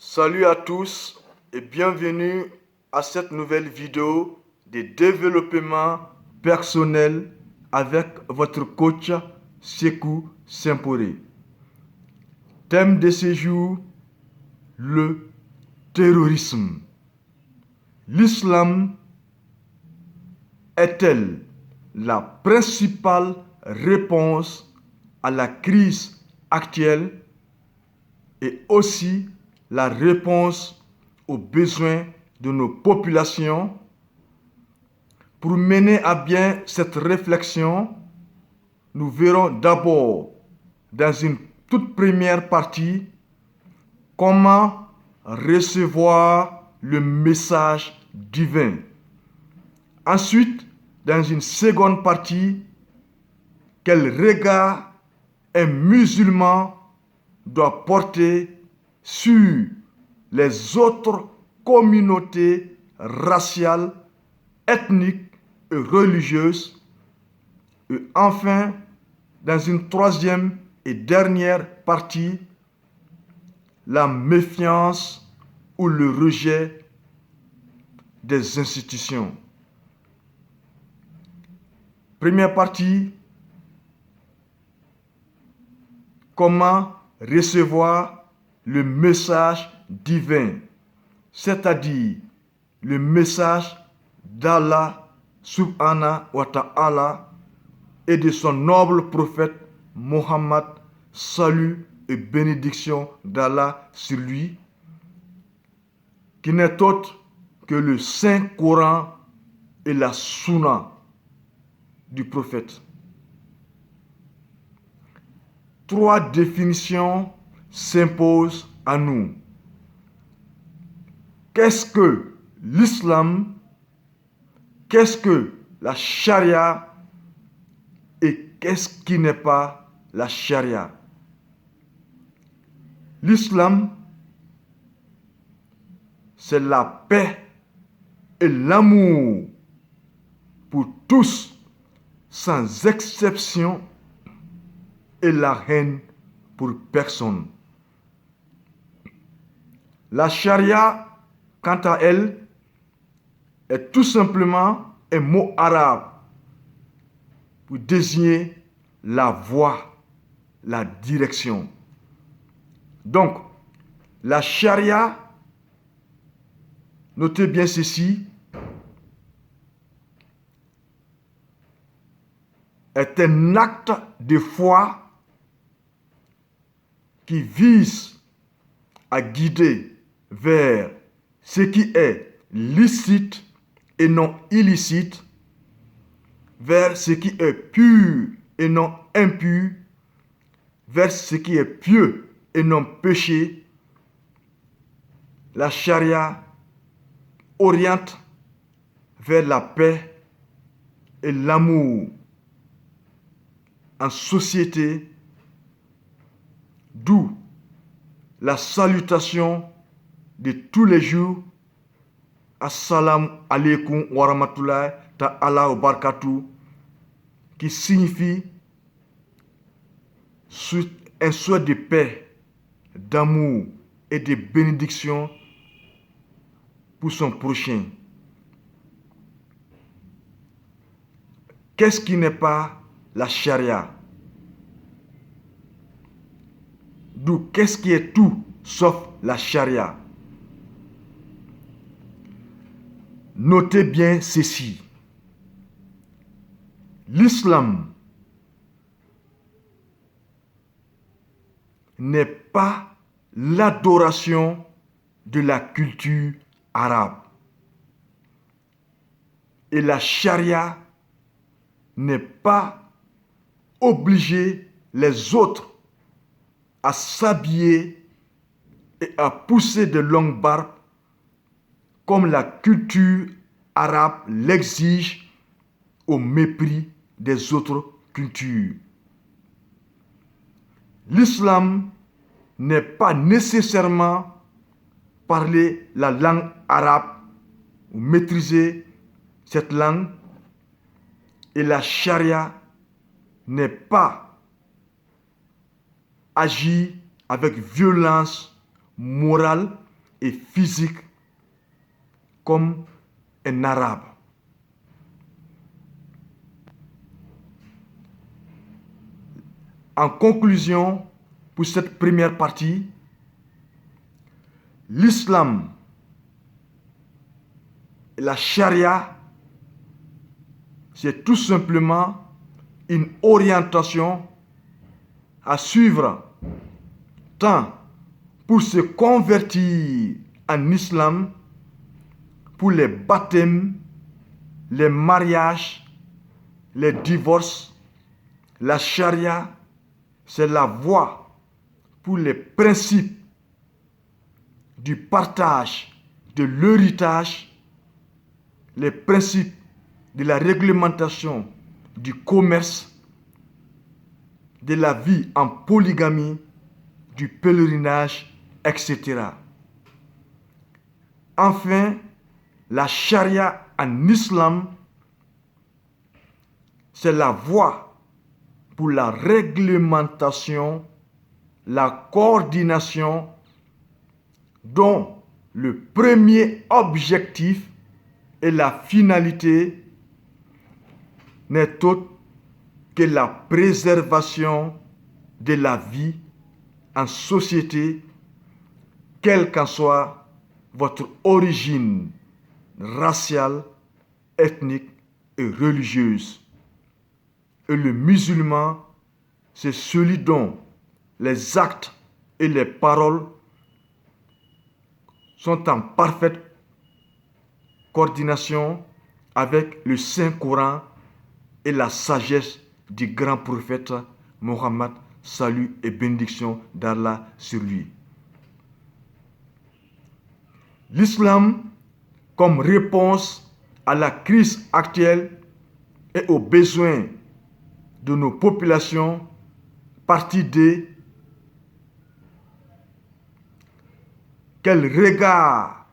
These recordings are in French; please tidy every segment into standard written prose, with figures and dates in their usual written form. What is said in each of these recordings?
Salut à tous et bienvenue à cette nouvelle vidéo de développement personnel avec votre coach Sekou Sempore. Thème de ce jour, le terrorisme. L'islam est-elle la principale réponse à la crise actuelle et aussi la réponse aux besoins de nos populations? Pour mener à bien cette réflexion, nous verrons d'abord dans une toute première partie comment recevoir le message divin. Ensuite, dans une seconde partie, quel regard un musulman doit porter sur les autres communautés raciales, ethniques et religieuses. Et enfin, dans une troisième et dernière partie, la méfiance ou le rejet des institutions. Première partie, comment recevoir le message divin, c'est-à-dire le message d'Allah subhanahu wa ta'ala et de son noble prophète Mohammed, salut et bénédiction d'Allah sur lui, qui n'est autre que le Saint-Coran et la Sunna du prophète. Trois définitions s'imposent à nous. Qu'est-ce que l'islam? Qu'est-ce que la charia? Et qu'est-ce qui n'est pas la charia? L'islam, c'est la paix et l'amour pour tous, sans exception, et la haine pour personne. La charia, quant à elle, est tout simplement un mot arabe pour désigner la voie, la direction. Donc, la charia, notez bien ceci, est un acte de foi qui vise à guider vers ce qui est licite et non illicite, vers ce qui est pur et non impur, vers ce qui est pieux et non péché. La charia oriente vers la paix et l'amour en société, d'où la salutation de tous les jours, Assalamu alaikum wa rahmatullahi ta'ala wa barakatuh, qui signifie un souhait de paix, d'amour et de bénédiction pour son prochain. Qu'est-ce qui n'est pas la charia? D'où qu'est-ce qui est tout sauf la charia? Notez bien ceci. L'islam n'est pas l'adoration de la culture arabe. Et la charia n'est pas obliger les autres à s'habiller et à pousser de longues barbes comme la culture arabe l'exige au mépris des autres cultures. L'islam n'est pas nécessairement parler la langue arabe ou maîtriser cette langue, et la charia n'est pas agir avec violence morale et physique comme un arabe. En conclusion, pour cette première partie, l'islam et la charia, c'est tout simplement une orientation à suivre tant pour se convertir en islam, pour les baptêmes, les mariages, les divorces. La charia, c'est la voie pour les principes du partage de l'héritage, les principes de la réglementation du commerce, de la vie en polygamie, du pèlerinage, etc. Enfin, la charia en islam, c'est la voie pour la réglementation, la coordination, dont le premier objectif et la finalité n'est autre que la préservation de la vie en société, quelle qu'en soit votre origine raciale, ethnique et religieuse. Et le musulman, c'est celui dont les actes et les paroles sont en parfaite coordination avec le Saint-Coran et la sagesse du grand prophète Mohammed, salut et bénédiction d'Allah sur lui. L'islam, comme réponse à la crise actuelle et aux besoins de nos populations, partie D, quel regard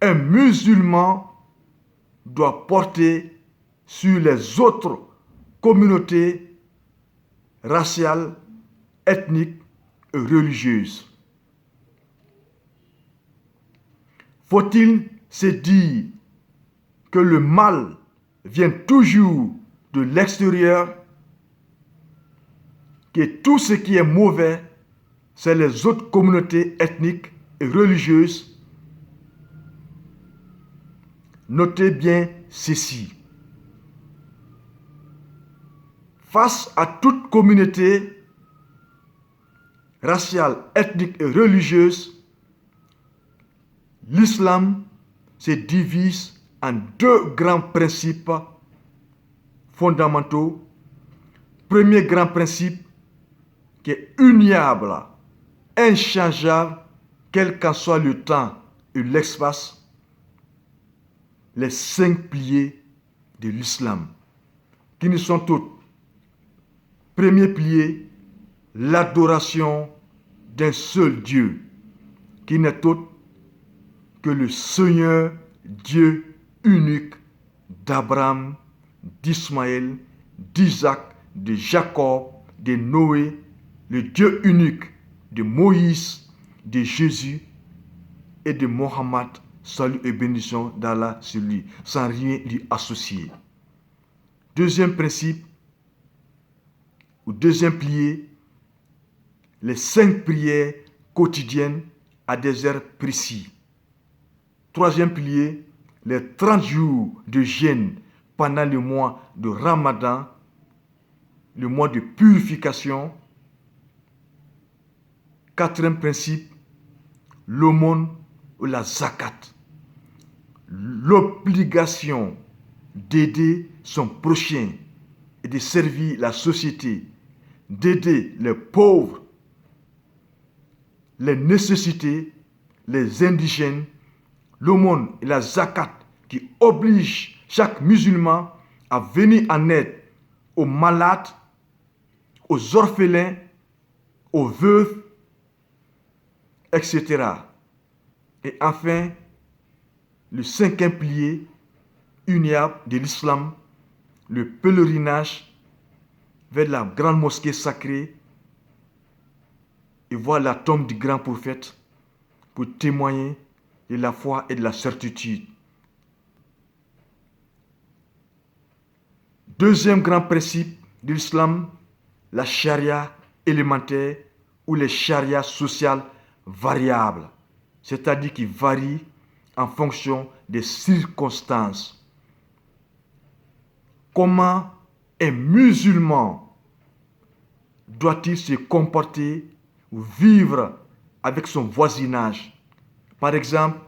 un musulman doit porter sur les autres communautés raciales, ethniques et religieuses. Faut-il se dire que le mal vient toujours de l'extérieur, que tout ce qui est mauvais, c'est les autres communautés ethniques et religieuses? Notez bien ceci. Face à toute communauté raciale, ethnique et religieuse, l'islam se divise en deux grands principes fondamentaux. Premier grand principe qui est uniable, inchangeable, quel qu'en soit le temps et l'espace, les 5 piliers de l'islam, qui ne sont autres. Premier pilier, l'adoration d'un seul Dieu, qui n'est autre que le Seigneur Dieu unique d'Abraham, d'Ismaël, d'Isaac, de Jacob, de Noé, le Dieu unique de Moïse, de Jésus et de Mohammed, salut et bénédiction d'Allah sur lui, sans rien lui associer. Deuxième principe, ou deuxième pilier, les 5 prières quotidiennes à des heures précises. Troisième pilier, les 30 jours de jeûne pendant le mois de Ramadan, le mois de purification. Quatrième principe, l'aumône ou la zakat. L'obligation d'aider son prochain et de servir la société, d'aider les pauvres, les nécessités, les indigènes, l'aumône et la zakat qui obligent chaque musulman à venir en aide aux malades, aux orphelins, aux veuves, etc. Et enfin, le 5e pilier uniable de l'islam, le pèlerinage vers la grande mosquée sacrée et voir la tombe du grand prophète pour témoigner de la foi et de la certitude. Deuxième grand principe de l'islam, la charia élémentaire ou les charias sociales variables, c'est-à-dire qui varient en fonction des circonstances. Comment un musulman doit-il se comporter ou vivre avec son voisinage? Par exemple,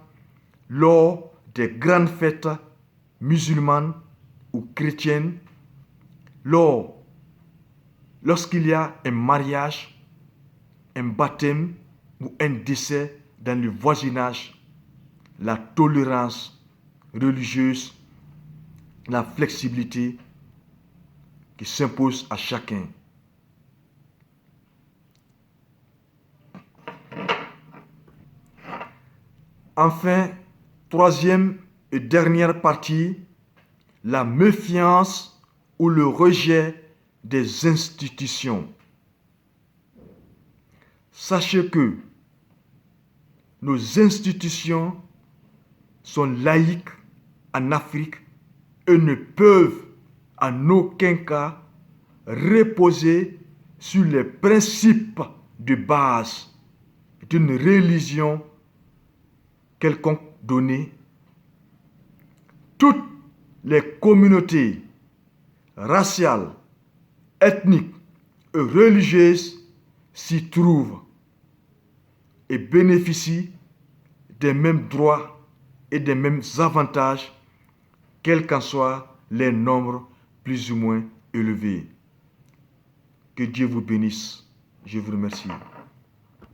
lors des grandes fêtes musulmanes ou chrétiennes, lorsqu'il y a un mariage, un baptême ou un décès dans le voisinage, la tolérance religieuse, la flexibilité qui s'impose à chacun. Enfin, troisième et dernière partie, la méfiance ou le rejet des institutions. Sachez que nos institutions sont laïques en Afrique et ne peuvent en aucun cas reposer sur les principes de base d'une religion quelconque donnée. Toutes les communautés raciales, ethniques et religieuses s'y trouvent et bénéficient des mêmes droits et des mêmes avantages, quels qu'en soient les nombres plus ou moins élevés. Que Dieu vous bénisse. Je vous remercie.